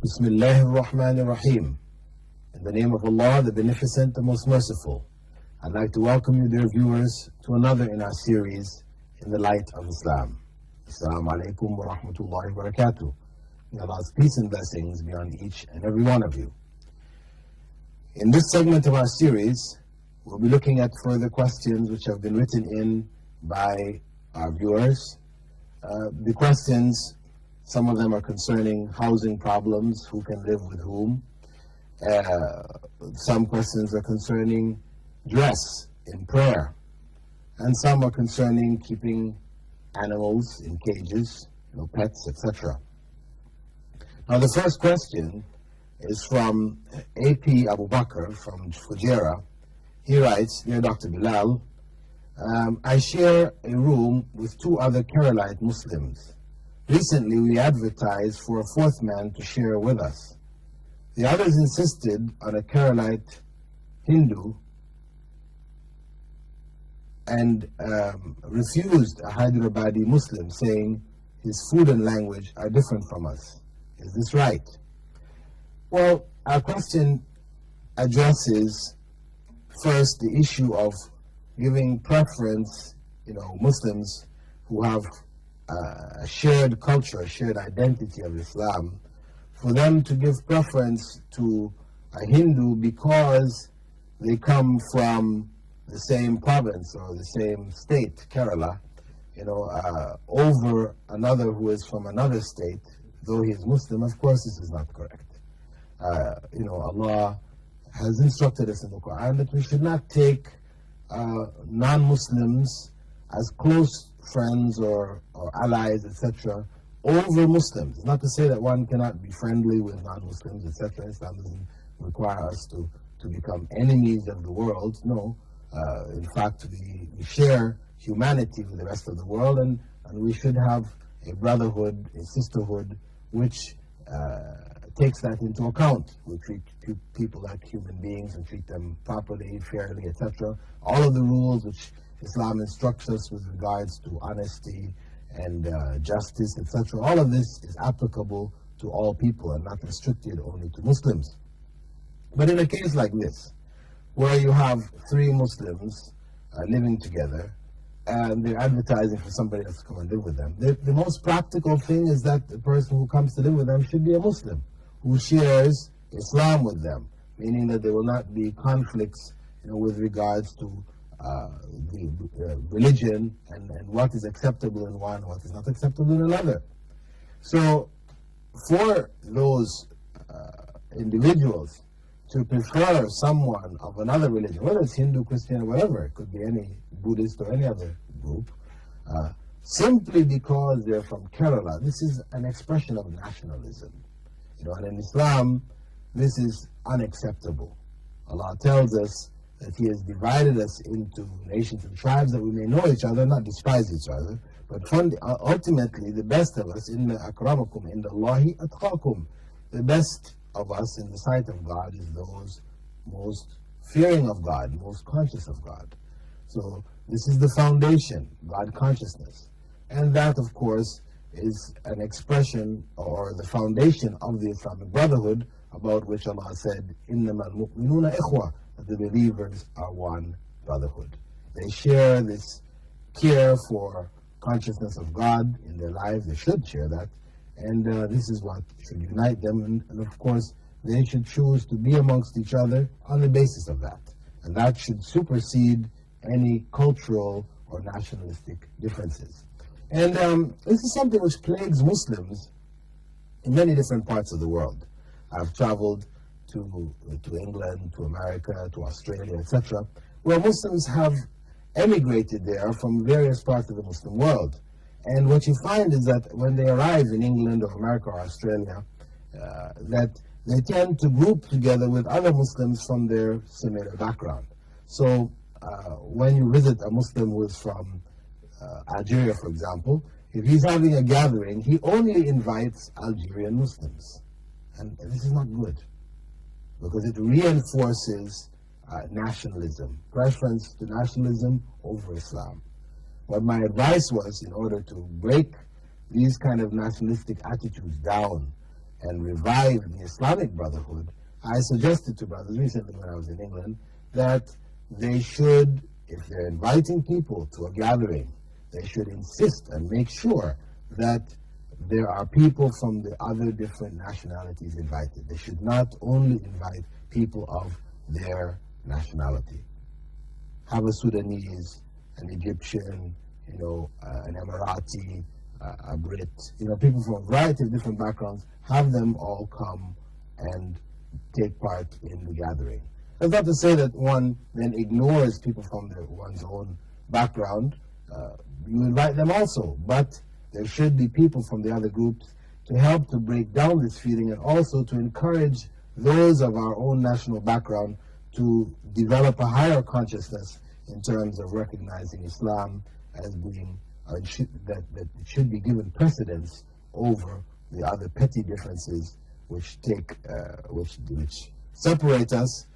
Bismillah ar-Rahman ar-Rahim. In the name of Allah, the Beneficent, the Most Merciful. I'd like to welcome you, dear viewers, to another in our series, In the Light of Islam. Assalamu alaikum wa rahmatullahi wa barakatuh. May Allah's peace and blessings be on each and every one of you. In this segment of our series, we'll be looking at further questions which have been written in by our viewers. The questions, some of them are concerning housing problems, who can live with whom. Some questions are concerning dress in prayer. And some are concerning keeping animals in cages, pets, etc. Now the first question is from A.P. Abu Bakr from Fujairah. He writes, Dear Dr. Bilal, I share a room with two other Keralite Muslims. Recently we advertised for a fourth man to share with us. The others insisted on a Keralite Hindu and refused a Hyderabadi Muslim, saying his food and language are different from us. Is this right? Well, our question addresses first the issue of giving preference, Muslims who have a shared culture, a shared identity of Islam, for them to give preference to a Hindu because they come from the same province or the same state, Kerala, over another who is from another state, though he is Muslim. Of course this is not correct. Allah has instructed us in the Quran that we should not take non-Muslims as close friends or allies, etc., over Muslims. Not to say that one cannot be friendly with non-Muslims, etc. Islam doesn't require us to become enemies of the world. No. In fact, we share humanity with the rest of the world, and we should have a brotherhood, a sisterhood, which takes that into account. We treat people like human beings and treat them properly, fairly, etc. All of the rules which Islam instructs us with regards to honesty and justice, etc. All of this is applicable to all people and not restricted only to Muslims. But in a case like this, where you have three Muslims living together and they're advertising for somebody else to come and live with them, the most practical thing is that the person who comes to live with them should be a Muslim who shares Islam with them, meaning that there will not be conflicts with regards to the religion and what is acceptable in one, what is not acceptable in another. So for those individuals to prefer someone of another religion, whether it's Hindu, Christian, or whatever, it could be any Buddhist or any other group, simply because they're from Kerala, this is an expression of nationalism. And in Islam, this is unacceptable. Allah tells us that He has divided us into nations and tribes that we may know each other, not despise each other, but ultimately the best of us, inna akramakum inda Allahi atqakum, the best of us in the sight of God is those most fearing of God, most conscious of God. So this is the foundation, God consciousness. And that, of course, is an expression or the foundation of the Islamic Brotherhood, about which Allah said, إِنَّمَا الْمُؤْمِنُونَ إِخْوَةٌ, that the believers are one brotherhood. They share this care for consciousness of God in their lives. They should share that. And this is what should unite them. And of course, they should choose to be amongst each other on the basis of that. And that should supersede any cultural or nationalistic differences. And this is something which plagues Muslims in many different parts of the world. I've traveled to England, to America, to Australia, etc., where Muslims have emigrated there from various parts of the Muslim world. And what you find is that when they arrive in England or America or Australia, that they tend to group together with other Muslims from their similar background. So when you visit a Muslim who is from Algeria, for example, if he's having a gathering, he only invites Algerian Muslims. And this is not good, because it reinforces nationalism, preference to nationalism over Islam. What my advice was, in order to break these kind of nationalistic attitudes down and revive the Islamic Brotherhood, I suggested to brothers recently when I was in England that they should, if they're inviting people to a gathering, they should insist and make sure that there are people from the other different nationalities invited. They should not only invite people of their nationality. Have a Sudanese, an Egyptian, an Emirati, a Brit, people from a variety of different backgrounds, have them all come and take part in the gathering. That's not to say that one then ignores people from one's own background. You invite them also, but there should be people from the other groups to help to break down this feeling and also to encourage those of our own national background to develop a higher consciousness in terms of recognizing Islam as being that it should be given precedence over the other petty differences which separate us,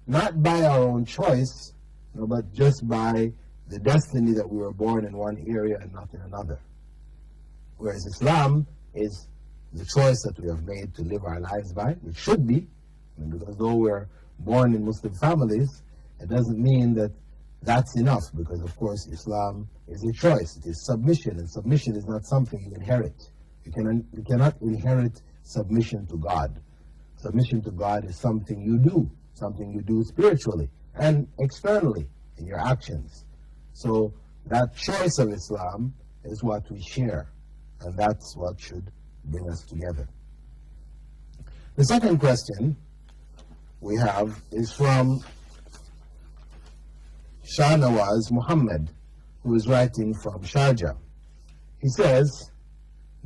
not by our own choice, but just by the destiny that we were born in one area and not in another. Whereas Islam is the choice that we have made to live our lives by, which should be, because though we're born in Muslim families, it doesn't mean that that's enough, because of course Islam is a choice. It is submission, and submission is not something you inherit. You cannot inherit submission to God. Submission to God is something you do spiritually and externally in your actions. So that choice of Islam is what we share, and that's what should bring us together. The second question we have is from Shahnawaz Muhammad, who is writing from Sharjah. He says,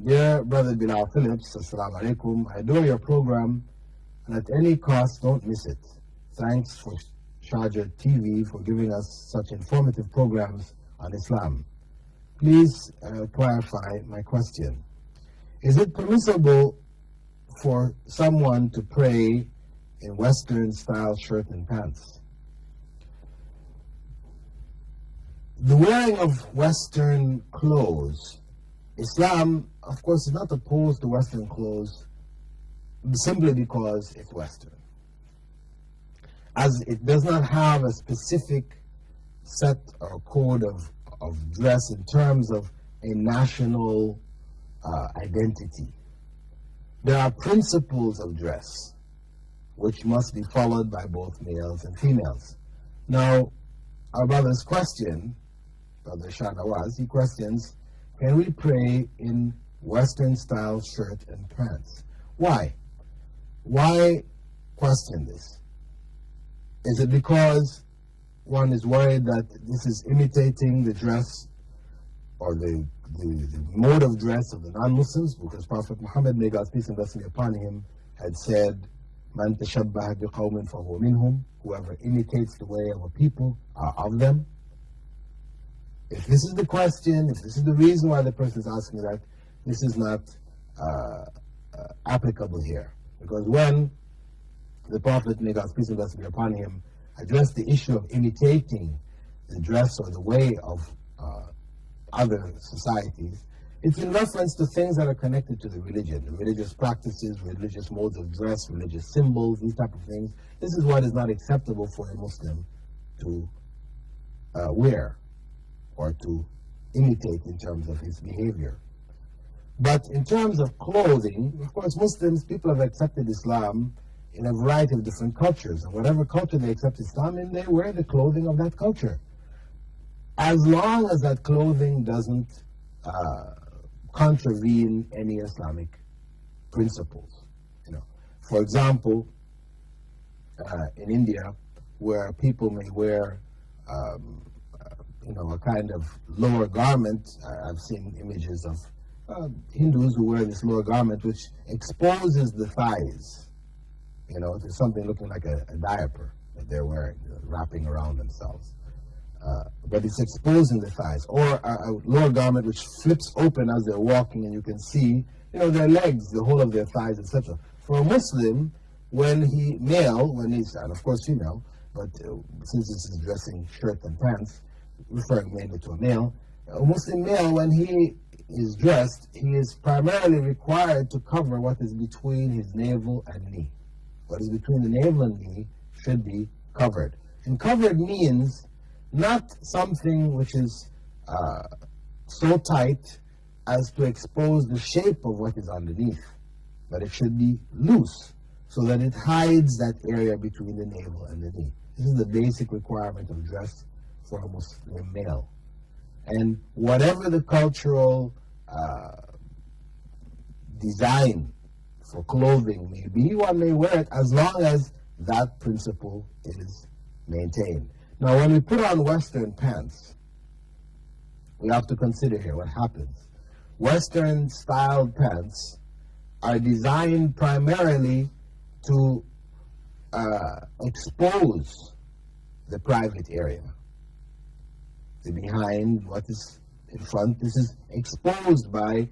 "Dear Brother Bilal Phillips, Assalamu alaikum. I adore your program, and at any cost, don't miss it. Thanks for Sharjah TV for giving us such informative programs on Islam. Please clarify my question. Is it permissible for someone to pray in Western-style shirt and pants?" The wearing of Western clothes, Islam, of course, is not opposed to Western clothes simply because it's Western. As it does not have a specific set or code of dress in terms of a national identity. There are principles of dress which must be followed by both males and females. Now, our brother's question, Brother Shahnawaz, he questions, can we pray in Western-style shirt and pants? Why? Why question this? Is it because one is worried that this is imitating the dress or the mode of dress of the non-Muslims? Because Prophet Muhammad, may God's peace and blessing be upon him, had said, "Man tashabbaha biqawmin fahuwa minhum." Whoever imitates the way of a people are of them. If this is the question, if this is the reason why the person is asking that, this is not applicable here. Because when the Prophet, may God's peace and blessing be upon him, addressed the issue of imitating the dress or the way of other societies, it's in reference to things that are connected to the religion, the religious practices, religious modes of dress, religious symbols, these type of things. This is what is not acceptable for a Muslim to wear or to imitate in terms of his behavior. But in terms of clothing, of course, Muslims, people have accepted Islam in a variety of different cultures. And whatever culture they accept Islam in, they wear the clothing of that culture. As long as that clothing doesn't contravene any Islamic principles. For example, in India, where people may wear a kind of lower garment, I've seen images of Hindus who wear this lower garment which exposes the thighs, to something looking like a diaper that they're wearing, wrapping around themselves. But it's exposing the thighs. Or a lower garment which flips open as they're walking and you can see, their legs, the whole of their thighs, etc. For a Muslim, when he's, and of course female, but since this is dressing shirt and pants, referring mainly to a male, a Muslim male, when he is dressed, he is primarily required to cover what is between his navel and knee. What is between the navel and knee should be covered. And covered means not something which is so tight as to expose the shape of what is underneath, but it should be loose so that it hides that area between the navel and the knee. This is the basic requirement of dress for a Muslim male. And whatever the cultural design for clothing may be, one may wear it as long as that principle is maintained. Now, when we put on Western pants, we have to consider here what happens. Western styled pants are designed primarily to expose the private area. The behind, what is in front, this is exposed by